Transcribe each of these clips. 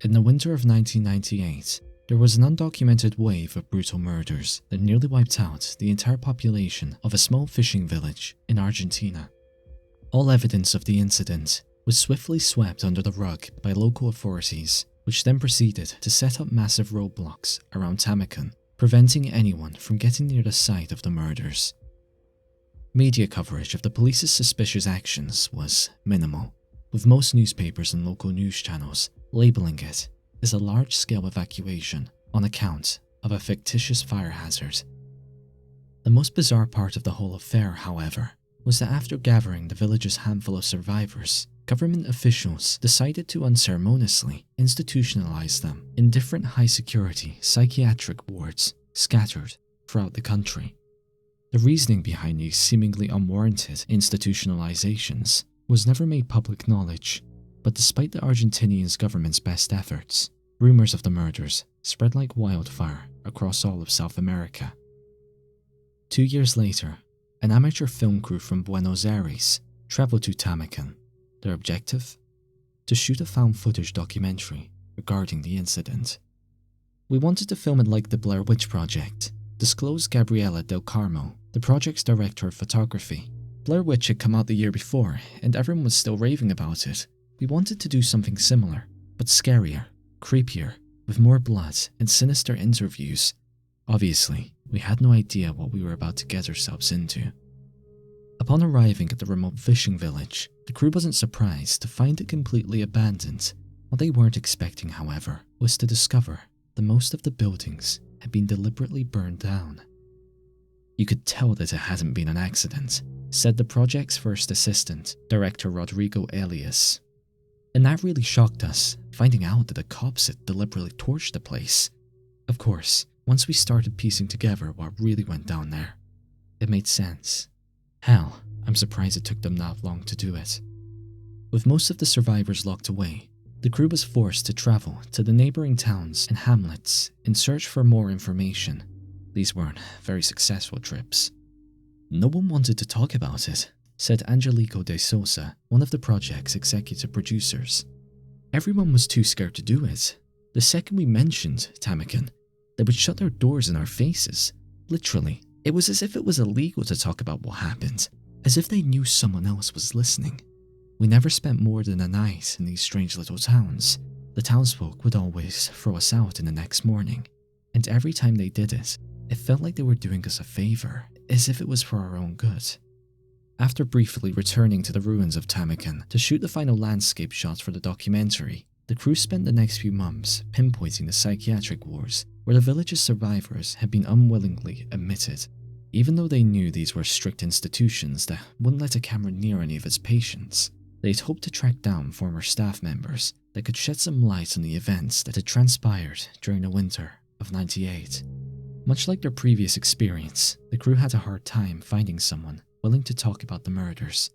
In the winter of 1998, there was an undocumented wave of brutal murders that nearly wiped out the entire population of a small fishing village in Argentina. All evidence of the incident was swiftly swept under the rug by local authorities, which then proceeded to set up massive roadblocks around Tamakan, preventing anyone from getting near the site of the murders. Media coverage of the police's suspicious actions was minimal, with most newspapers and local news channels labeling it as a large-scale evacuation on account of a fictitious fire hazard. The most bizarre part of the whole affair, however, was that after gathering the village's handful of survivors, government officials decided to unceremoniously institutionalize them in different high-security psychiatric wards scattered throughout the country. The reasoning behind these seemingly unwarranted institutionalizations was never made public knowledge, but despite the Argentinian government's best efforts, rumors of the murders spread like wildfire across all of South America. 2 years later, an amateur film crew from Buenos Aires traveled to Tamakan. Their objective? To shoot a found footage documentary regarding the incident. "We wanted to film it like the Blair Witch Project," disclosed Gabriela Del Carmo, the project's director of photography. "Blair Witch had come out the year before, and everyone was still raving about it. We wanted to do something similar, but scarier, creepier, with more blood and sinister interviews. Obviously, we had no idea what we were about to get ourselves into." Upon arriving at the remote fishing village, the crew wasn't surprised to find it completely abandoned. What they weren't expecting, however, was to discover that most of the buildings had been deliberately burned down. "You could tell that it hadn't been an accident," said the project's first assistant, director Rodrigo Elias. "And that really shocked us, finding out that the cops had deliberately torched the place. Of course, once we started piecing together what really went down there, it made sense. Hell, I'm surprised it took them that long to do it." With most of the survivors locked away, the crew was forced to travel to the neighboring towns and hamlets in search for more information. These weren't very successful trips. "No one wanted to talk about it," said Angelico de Sousa, one of the project's executive producers. "Everyone was too scared to do it. The second we mentioned Tamakan, they would shut their doors in our faces. Literally, it was as if it was illegal to talk about what happened, as if they knew someone else was listening. We never spent more than a night in these strange little towns. The townsfolk would always throw us out in the next morning, and every time they did it, it felt like they were doing us a favor, as if it was for our own good." After briefly returning to the ruins of Tamakan to shoot the final landscape shots for the documentary, the crew spent the next few months pinpointing the psychiatric wards where the village's survivors had been unwillingly admitted. Even though they knew these were strict institutions that wouldn't let a camera near any of its patients, they'd hoped to track down former staff members that could shed some light on the events that had transpired during the winter of '98. Much like their previous experience, the crew had a hard time finding someone willing to talk about the murders.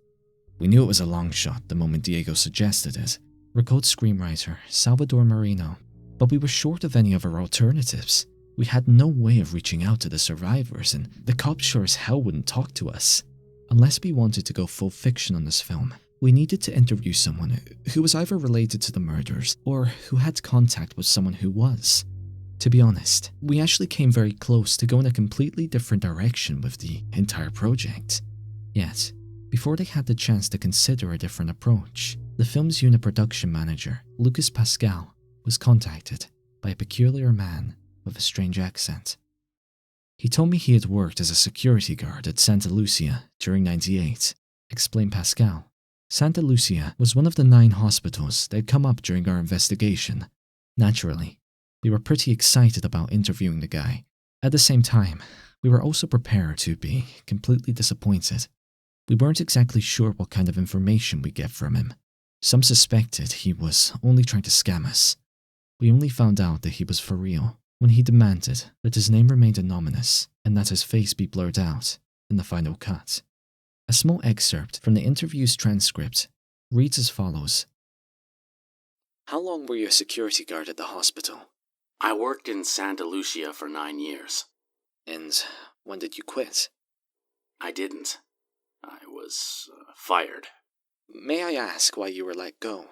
"We knew it was a long shot the moment Diego suggested it," recalled screenwriter Salvador Marino, "but we were short of any other alternatives. We had no way of reaching out to the survivors, and the cops sure as hell wouldn't talk to us. Unless we wanted to go full fiction on this film, we needed to interview someone who was either related to the murders or who had contact with someone who was. To be honest, we actually came very close to going a completely different direction with the entire project. Yet, before they had the chance to consider a different approach, the film's unit production manager, Lucas Pascal, was contacted by a peculiar man with a strange accent. He told me he had worked as a security guard at Santa Lucia during '98, explained Pascal. Santa Lucia was one of the 9 hospitals that had come up during our investigation. Naturally, we were pretty excited about interviewing the guy. At the same time, we were also prepared to be completely disappointed. We weren't exactly sure what kind of information we'd get from him. Some suspected he was only trying to scam us. We only found out that he was for real when he demanded that his name remained anonymous and that his face be blurred out in the final cut." A small excerpt from the interview's transcript reads as follows. "How long were you a security guard at the hospital?" "I worked in Santa Lucia for 9 years. "And when did you quit?" I didn't. I was fired." "May I ask why you were let go?"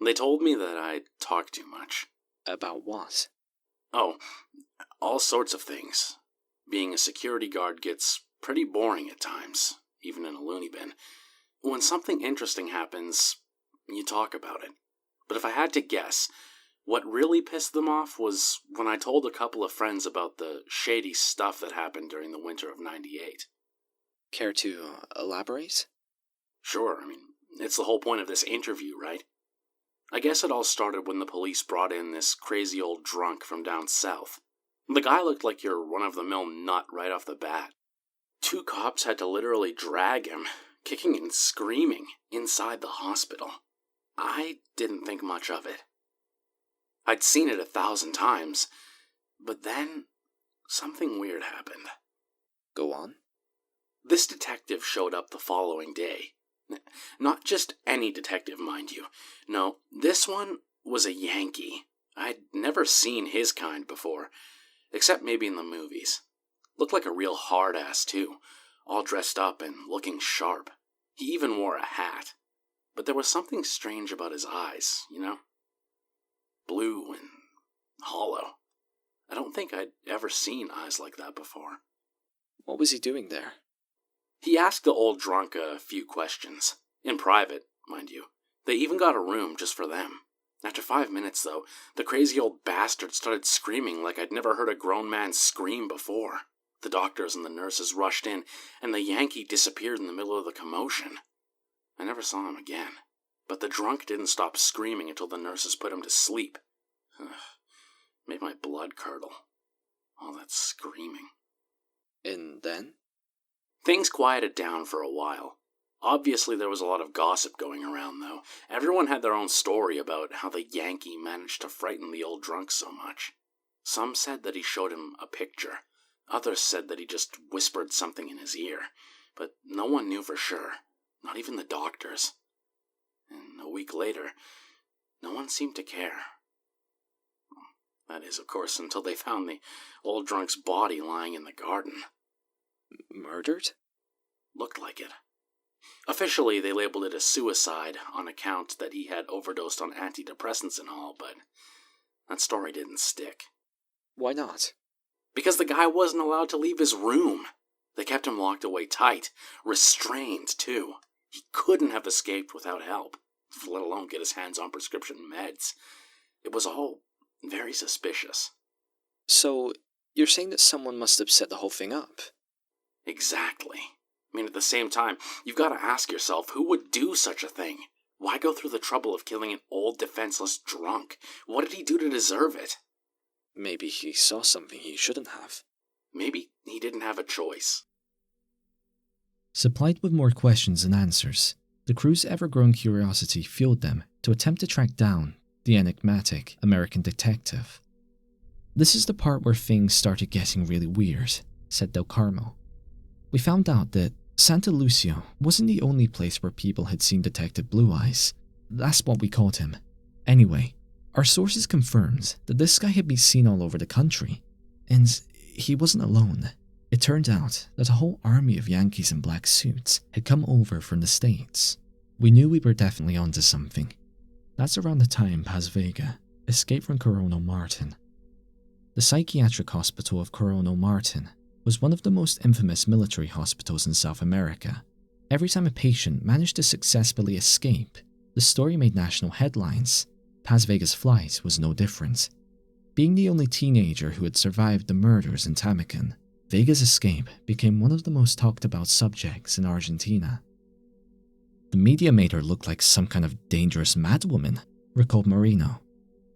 They told me that I talk too much. About what? Oh, all sorts of things. Being a security guard gets pretty boring at times, even in a loony bin. When something interesting happens, you talk about it. But if I had to guess, what really pissed them off was when I told a couple of friends about the shady stuff that happened during the winter of '98. Care to elaborate? Sure, it's the whole point of this interview, right? I guess it all started when the police brought in this crazy old drunk from down south. The guy looked like your run-of-the-mill nut right off the bat. 2 cops had to literally drag him, kicking and screaming, inside the hospital. I didn't think much of it. I'd seen it 1,000 times, but then something weird happened. Go on. This detective showed up the following day. Not just any detective, mind you. No, this one was a Yankee. I'd never seen his kind before, except maybe in the movies. Looked like a real hard-ass, too, all dressed up and looking sharp. He even wore a hat. But there was something strange about his eyes, you know? Blue and hollow. I don't think I'd ever seen eyes like that before. What was he doing there? He asked the old drunk a few questions. In private, mind you. They even got a room just for them. After 5 minutes, though, the crazy old bastard started screaming like I'd never heard a grown man scream before. The doctors and the nurses rushed in, and the Yankee disappeared in the middle of the commotion. I never saw him again. But the drunk didn't stop screaming until the nurses put him to sleep. Made my blood curdle. All that screaming. And then? Things quieted down for a while. Obviously there was a lot of gossip going around, though. Everyone had their own story about how the Yankee managed to frighten the old drunk so much. Some said that he showed him a picture. Others said that he just whispered something in his ear. But no one knew for sure. Not even the doctors. And a week later, no one seemed to care. That is, of course, until they found the old drunk's body lying in the garden. Murdered? Looked like it. Officially, they labeled it a suicide on account that he had overdosed on antidepressants and all, but that story didn't stick. Why not? Because the guy wasn't allowed to leave his room. They kept him locked away tight, restrained too. He couldn't have escaped without help, let alone get his hands on prescription meds. It was all very suspicious. So, you're saying that someone must have set the whole thing up? Exactly. At the same time, you've got to ask yourself, who would do such a thing? Why go through the trouble of killing an old, defenseless drunk? What did he do to deserve it? Maybe he saw something he shouldn't have. Maybe he didn't have a choice. Supplied with more questions than answers, the crew's ever-growing curiosity fueled them to attempt to track down the enigmatic American detective. This is the part where things started getting really weird, said Del Carmo. We found out that Santa Lucia wasn't the only place where people had seen Detective Blue Eyes. That's what we called him. Anyway, our sources confirmed that this guy had been seen all over the country, and he wasn't alone. It turned out that a whole army of Yankees in black suits had come over from the States. We knew we were definitely onto something. That's around the time Paz Vega escaped from Coronel Martin. The psychiatric hospital of Coronel Martin was one of the most infamous military hospitals in South America. Every time a patient managed to successfully escape, the story made national headlines. Paz Vega's flight was no different. Being the only teenager who had survived the murders in Tamakan, Vega's escape became one of the most talked about subjects in Argentina. The media made her look like some kind of dangerous madwoman, recalled Marino.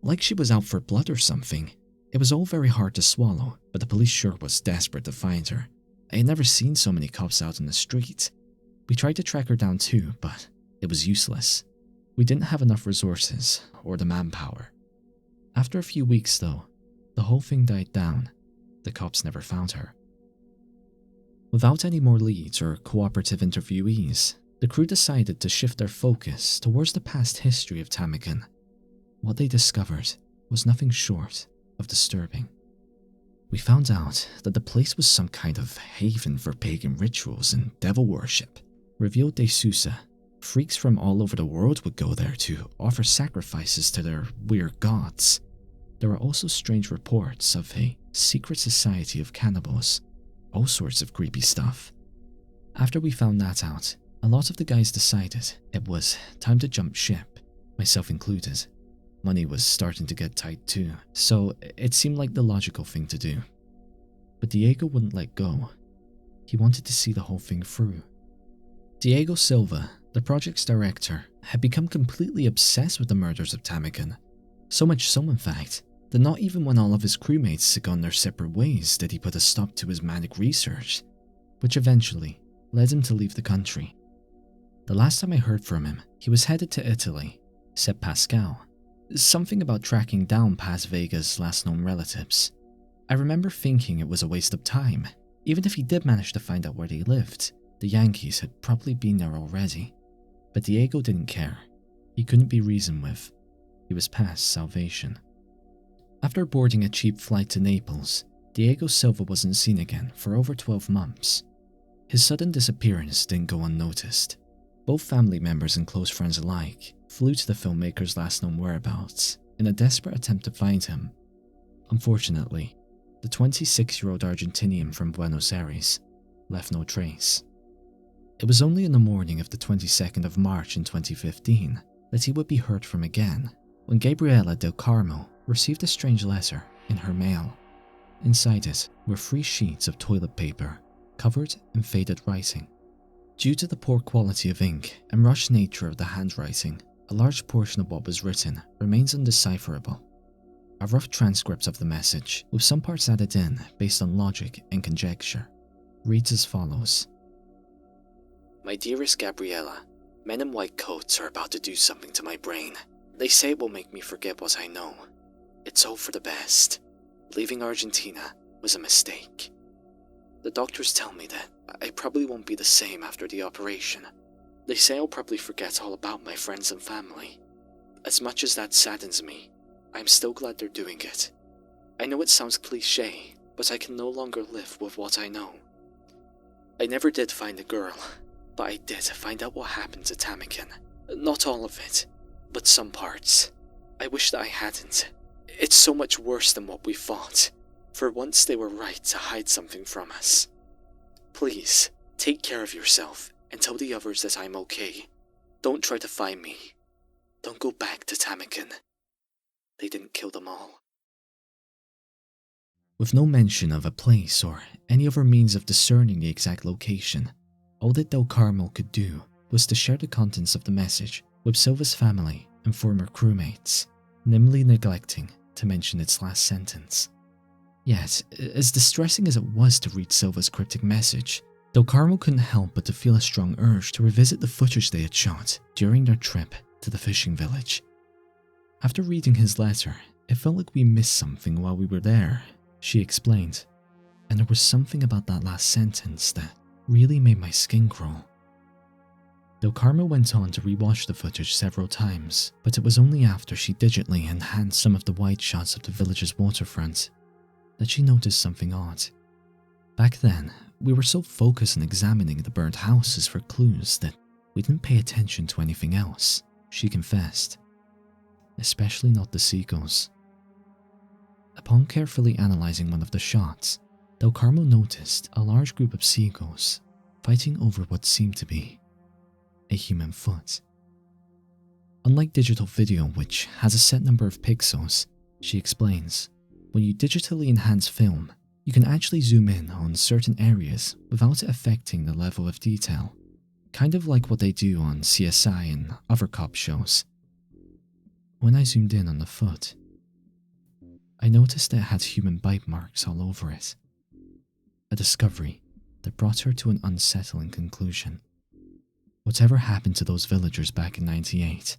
Like she was out for blood or something. It was all very hard to swallow, but the police sure was desperate to find her. I had never seen so many cops out in the street. We tried to track her down too, but it was useless. We didn't have enough resources or the manpower. After a few weeks though, the whole thing died down. The cops never found her. Without any more leads or cooperative interviewees, the crew decided to shift their focus towards the past history of Tamakan. What they discovered was nothing short of disturbing. We found out that the place was some kind of haven for pagan rituals and devil worship, revealed De Sousa, Freaks from all over the world would go there to offer sacrifices to their weird gods. There were also strange reports of a secret society of cannibals, all sorts of creepy stuff. After we found that out, a lot of the guys decided it was time to jump ship, myself included. Money was starting to get tight too, so it seemed like the logical thing to do. But Diego wouldn't let go. He wanted to see the whole thing through. Diego Silva, the project's director, had become completely obsessed with the murders of Tamakan. So much so, in fact, that not even when all of his crewmates had gone their separate ways did he put a stop to his manic research, which eventually led him to leave the country. The last time I heard from him, he was headed to Italy, said Pascal. Something about tracking down Paz Vega's last known relatives. I remember thinking it was a waste of time. Even if he did manage to find out where they lived, the Yankees had probably been there already. But Diego didn't care. He couldn't be reasoned with. He was past salvation. After boarding a cheap flight to Naples, Diego Silva wasn't seen again for over 12 months. His sudden disappearance didn't go unnoticed. Both family members and close friends alike flew to the filmmaker's last known whereabouts in a desperate attempt to find him. Unfortunately, the 26-year-old Argentinian from Buenos Aires left no trace. It was only in the morning of the 22nd of March in 2015 that he would be heard from again, when Gabriela del Carmo received a strange letter in her mail. Inside it were 3 sheets of toilet paper, covered in faded writing. Due to the poor quality of ink and rushed nature of the handwriting, a large portion of what was written remains undecipherable. A rough transcript of the message, with some parts added in based on logic and conjecture, reads as follows. My dearest Gabriela, men in white coats are about to do something to my brain. They say it will make me forget what I know. It's all for the best. Leaving Argentina was a mistake. The doctors tell me that I probably won't be the same after the operation. They say I'll probably forget all about my friends and family. As much as that saddens me, I'm still glad they're doing it. I know it sounds cliché, but I can no longer live with what I know. I never did find a girl, but I did find out what happened to Tamakan. Not all of it, but some parts. I wish that I hadn't. It's so much worse than what we thought. For once they were right to hide something from us. Please, take care of yourself and tell the others that I'm okay. Don't try to find me. Don't go back to Tamakan. They didn't kill them all. With no mention of a place or any other means of discerning the exact location, all that Del Carmo could do was to share the contents of the message with Silva's family and former crewmates, nimbly neglecting to mention its last sentence. Yet, as distressing as it was to read Silva's cryptic message, Del Carmo couldn't help but to feel a strong urge to revisit the footage they had shot during their trip to the fishing village. After reading his letter, it felt like we missed something while we were there, she explained, and there was something about that last sentence that really made my skin crawl. Del Carmo went on to rewatch the footage several times, but it was only after she digitally enhanced some of the wide shots of the village's waterfront that she noticed something odd. Back then, we were so focused on examining the burnt houses for clues that we didn't pay attention to anything else, she confessed. Especially not the seagulls. Upon carefully analyzing one of the shots, Del Carmo noticed a large group of seagulls fighting over what seemed to be a human foot. Unlike digital video, which has a set number of pixels, she explains, when you digitally enhance film, you can actually zoom in on certain areas without it affecting the level of detail, kind of like what they do on CSI and other cop shows. When I zoomed in on the foot, I noticed that it had human bite marks all over it, a discovery that brought her to an unsettling conclusion. Whatever happened to those villagers back in '98,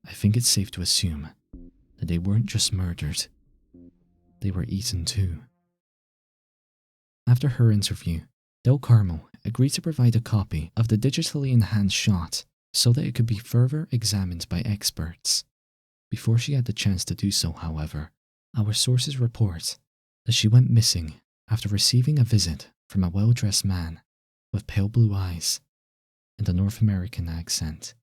I think it's safe to assume that they weren't just murdered, they were eaten too. After her interview, Del Carmo agreed to provide a copy of the digitally enhanced shot so that it could be further examined by experts. Before she had the chance to do so, however, our sources report that she went missing after receiving a visit from a well-dressed man with pale blue eyes and a North American accent.